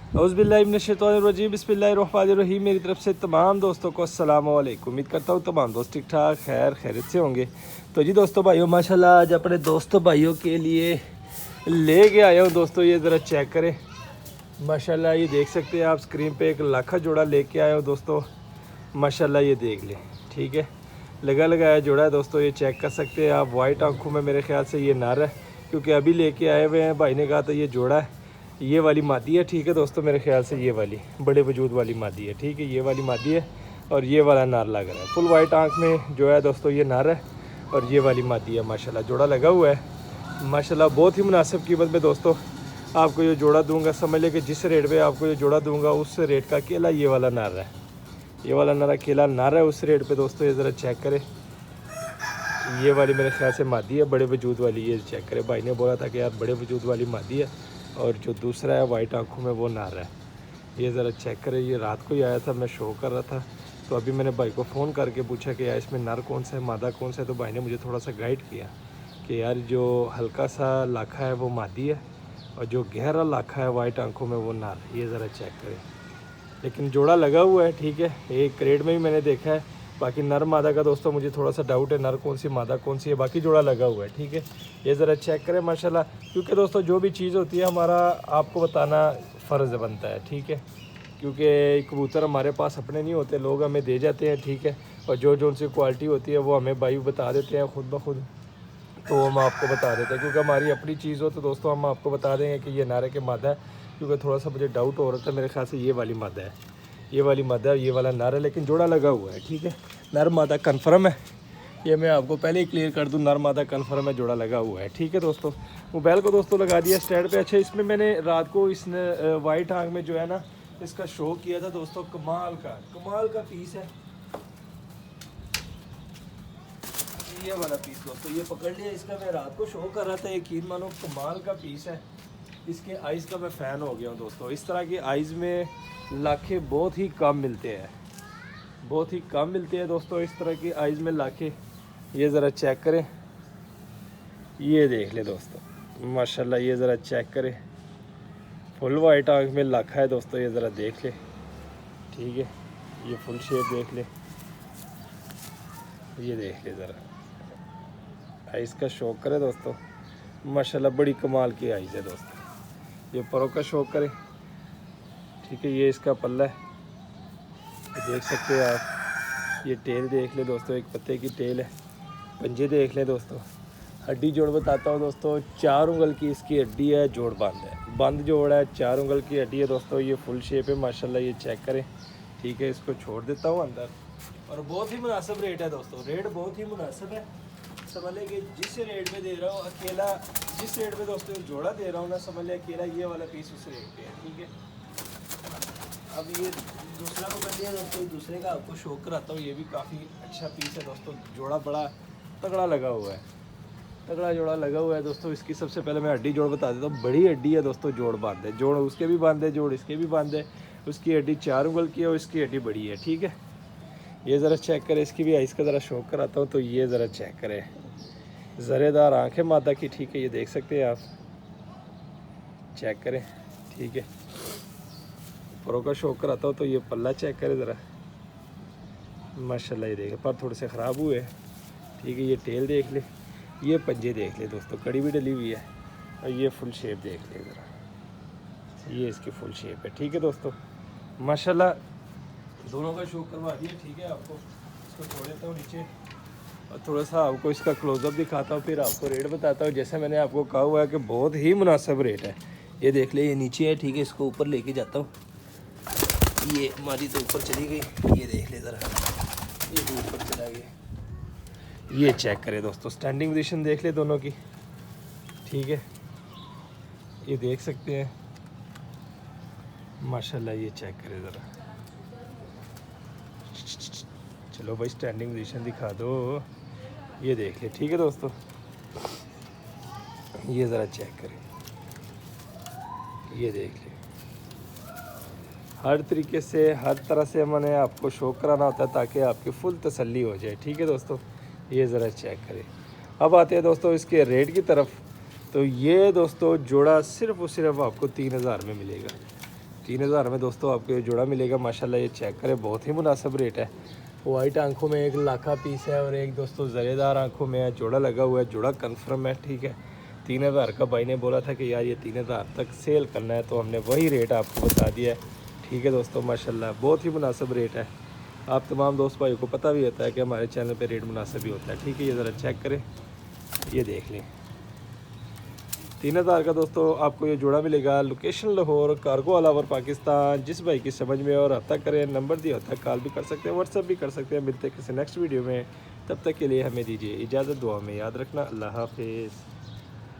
औज़ुबिल्लाहिमिनश्शैतानिर्रजीम बिस्मिल्लाहिर्रहमानिर्रहीम। मेरी तरफ से तमाम दोस्तों को अस्सलाम वालेकुम। उम्मीद करता हूँ तमाम दोस्त ठीक ठाक खैरियत से होंगे। तो जी दोस्तों भाइयों, माशाल्लाह आज अपने दोस्तों भाइयों के लिए लेके आया हूँ दोस्तों। ये ज़रा चेक करें माशाल्लाह, ये देख सकते हैं आप स्क्रीन पे एक लाखा जोड़ा लेके आया हूँ दोस्तों। माशाल्लाह ये देख लें, ठीक है, लगा लगाया जोड़ा है दोस्तों। ये चेक कर सकते हैं आप। वाइट आंखों में मेरे ख्याल से ये नर है, क्योंकि अभी लेके आए हुए हैं भाई ने कहा था ये जोड़ा है। ये वाली मादी है, ठीक है दोस्तों, मेरे ख्याल से ये वाली बड़े वजूद वाली मादी है, ठीक है, ये वाली मादी है और ये वाला नर लग रहा है। फुल वाइट आंख में जो है दोस्तों ये नर है और ये वाली मादी है। माशाल्लाह जोड़ा लगा हुआ है माशाल्लाह, बहुत ही मुनासिब कीमत में दोस्तों आपको ये जोड़ा दूंगा। समझ ले कि जिस रेट पे आपको ये जोड़ा दूंगा उस रेट का अकेला ये वाला नर है, ये वाला नर अकेला नर है उस रेट पे दोस्तों। ये ज़रा चेक करें, ये वाली मेरे ख्याल से मादी है बड़े वजूद वाली। ये चेक करें, भाई ने बोला था कि यार बड़े वजूद वाली मादी है और जो दूसरा है वाइट आंखों में वो नर है। ये ज़रा चेक करें, ये रात को ही आया था, मैं शो कर रहा था, तो अभी मैंने भाई को फ़ोन करके पूछा कि यार इसमें नर कौन सा है मादा कौन सा है, तो भाई ने मुझे थोड़ा सा गाइड किया कि यार जो हल्का सा लाखा है वो मादी है और जो गहरा लाखा है वाइट आंखों में वो नर। ये ज़रा चेक करें, लेकिन जोड़ा लगा हुआ है, ठीक है, एक क्रेड में भी मैंने देखा है। बाकी नर मादा का दोस्तों मुझे थोड़ा सा डाउट है, नर कौन सी मादा कौन सी है, बाकी जोड़ा लगा हुआ है, ठीक है। ये ज़रा चेक करें माशाल्लाह, क्योंकि दोस्तों जो भी चीज़ होती है हमारा आपको बताना फ़र्ज़ बनता है, ठीक है, क्योंकि कबूतर हमारे पास अपने नहीं होते, लोग हमें दे जाते हैं, ठीक है, और जो जो उनकी क्वालिटी होती है वो हमें भाई बता देते हैं खुद ब खुद, तो हम आपको बता देते हैं। क्योंकि हमारी अपनी चीज़ हो तो दोस्तों हम आपको बता देंगे कि ये नारे के मादा है, क्योंकि थोड़ा सा मुझे डाउट हो रहा था, मेरे ख्याल से ये वाली मादा है, ये वाली मादा है, ये वाला नर है, लेकिन जोड़ा लगा हुआ है, ठीक है। नर मादा कन्फर्म है, ये मैं आपको पहले ही क्लियर कर दूं, नर मादा कन्फर्म है, जोड़ा लगा हुआ है, ठीक है दोस्तों। मोबाइल को दोस्तों लगा दिया स्टैंड पे। अच्छा, इसमें मैंने रात को इसने वाइट आंख में जो है ना इसका शो किया था दोस्तों, कमाल का पीस है ये वाला पीस दोस्तों। ये पकड़ लिया इसका, मैं रात को शो कर रहा था, यकीन मानो कमाल का पीस है। इसके आइज़ का मैं फ़ैन हो गया हूँ दोस्तों। इस तरह के आइज़ में लाखे बहुत ही कम मिलते हैं, बहुत ही कम मिलते हैं दोस्तों, इस तरह की आइज़ में लाखे। ये ज़रा चेक करें, ये देख ले दोस्तों माशाल्लाह, ये ज़रा चेक करें, फुल वाइट आँख में लाखा है दोस्तों। ये ज़रा देख ले, ठीक है, ये फुल शेप देख ले, ये देख ले ज़रा आइज़ का शौक करे दोस्तों माशाल्लाह, बड़ी कमाल की आइज़ है दोस्तों। ये परों का शौक करे, ठीक है, ये इसका पल्ला है, ये देख सकते हैं आप। ये टेल देख ले दोस्तों, एक पत्ते की टेल है। पंजे देख ले दोस्तों। हड्डी जोड़ बताता हूँ दोस्तों, 4 उंगल की इसकी हड्डी है, जोड़ बंद है, बंद जोड़ है, 4 उंगल की हड्डी है दोस्तों। ये फुल शेप है माशाल्लाह, ये चेक करें, ठीक है। इसको छोड़ देता हूँ अंदर, और बहुत ही मुनासिब रेट है दोस्तों, रेट बहुत ही मुनासिब है। समझ लें कि जिस रेट में दे रहा हूँ अकेला, जिस रेट में दोस्तों जोड़ा दे रहा हूँ ना, समझ लें अकेला ये वाला पीस उस रेट पे है, ठीक है। अब ये दूसरा पकड़ लिया दोस्तों, दूसरे का आपको शो कराता हूँ। ये भी काफ़ी अच्छा पीस है दोस्तों, जोड़ा बड़ा तगड़ा लगा हुआ है, तगड़ा जोड़ा लगा हुआ है दोस्तों। इसकी सबसे पहले मैं हड्डी जोड़ बता देता हूँ। बड़ी हड्डी है दोस्तों, जोड़ बांध है, जोड़ उसके भी बांध है, जोड़ इसके भी बांध है। उसकी हड्डी 4 उंगल की है और इसकी हड्डी बड़ी है, ठीक है। ये ज़रा चेक करें, इसकी भी आइज़ का ज़रा शौक कराता हूँ। तो ये ज़रा चेक करें, ज़रेदार आँखें मादा की, ठीक है, ये देख सकते हैं आप, चेक करें, ठीक है। परों का शौक कराता हूँ। तो ये पल्ला चेक करें ज़रा माशाल्लाह, ये देखें पर थोड़े से ख़राब हुए, ठीक है। ये टेल देख ले, ये पंजे देख ले दोस्तों, कड़ी भी डली हुई है, और ये फुल शेप देख ले ज़रा, ये इसकी फुल शेप है, ठीक है दोस्तों माशाल्लाह। दोनों का शौक करवा दिया, ठीक है। आपको इसको छोड़ देता हूँ नीचे और थोड़ा सा आपको इसका क्लोज़अप दिखाता हूँ, फिर आपको रेट बताता हूँ। जैसे मैंने आपको कहा हुआ है कि बहुत ही मुनासिब रेट है। ये देख ले, ये नीचे है, ठीक है, इसको ऊपर लेके जाता हूँ। ये हमारी तो ऊपर चली गई, ये देख ले ज़रा, ये भी ऊपर चला गया। ये चेक करें दोस्तों, स्टैंडिंग पोजीशन देख ले दोनों की, ठीक है, ये देख सकते हैं माशाल्लाह। ये चेक करें ज़रा, चलो भाई स्टैंडिंग पोजीशन दिखा दो, ये देख ले, ठीक है दोस्तों। ये ज़रा चेक करें, ये देख ले, हर तरीके से हर तरह से मैंने आपको शो कराना होता है ताकि आपकी फुल तसल्ली हो जाए, ठीक है दोस्तों। ये ज़रा चेक करें। अब आते हैं दोस्तों इसके रेट की तरफ। तो ये दोस्तों जोड़ा सिर्फ़ और सिर्फ आपको 3000 में मिलेगा, 3000 में दोस्तों आपको ये जोड़ा मिलेगा। माशाल्लाह ये चेक करें, बहुत ही मुनासिब रेट है। वाइट आंखों में एक लाखा पीस है और एक दोस्तों ज़रेदार आंखों में है। जोड़ा लगा हुआ है, जोड़ा कंफर्म है, ठीक है। 3000 का भाई ने बोला था कि यार ये 3000 तक सेल करना है, तो हमने वही रेट आपको बता दिया है, ठीक है दोस्तों। माशाल्लाह बहुत ही मुनासिब रेट है। आप तमाम दोस्त भाइयों को पता भी होता है कि हमारे चैनल पे रेट मुनासिब ही होता है, ठीक है। ये ज़रा चेक करें, ये देख लें। 3000 का दोस्तों आपको ये जोड़ा मिलेगा। Location Lahore, cargo all over Pakistan. जिस भाई की समझ में और रब्ता करें, नंबर दिया होता है, कॉल भी कर सकते हैं, व्हाट्सअप भी कर सकते हैं। मिलते हैं किसी नेक्स्ट वीडियो में, तब तक के लिए हमें दीजिए इजाज़त। दुआ में याद रखना। अल्लाह हाफिज़।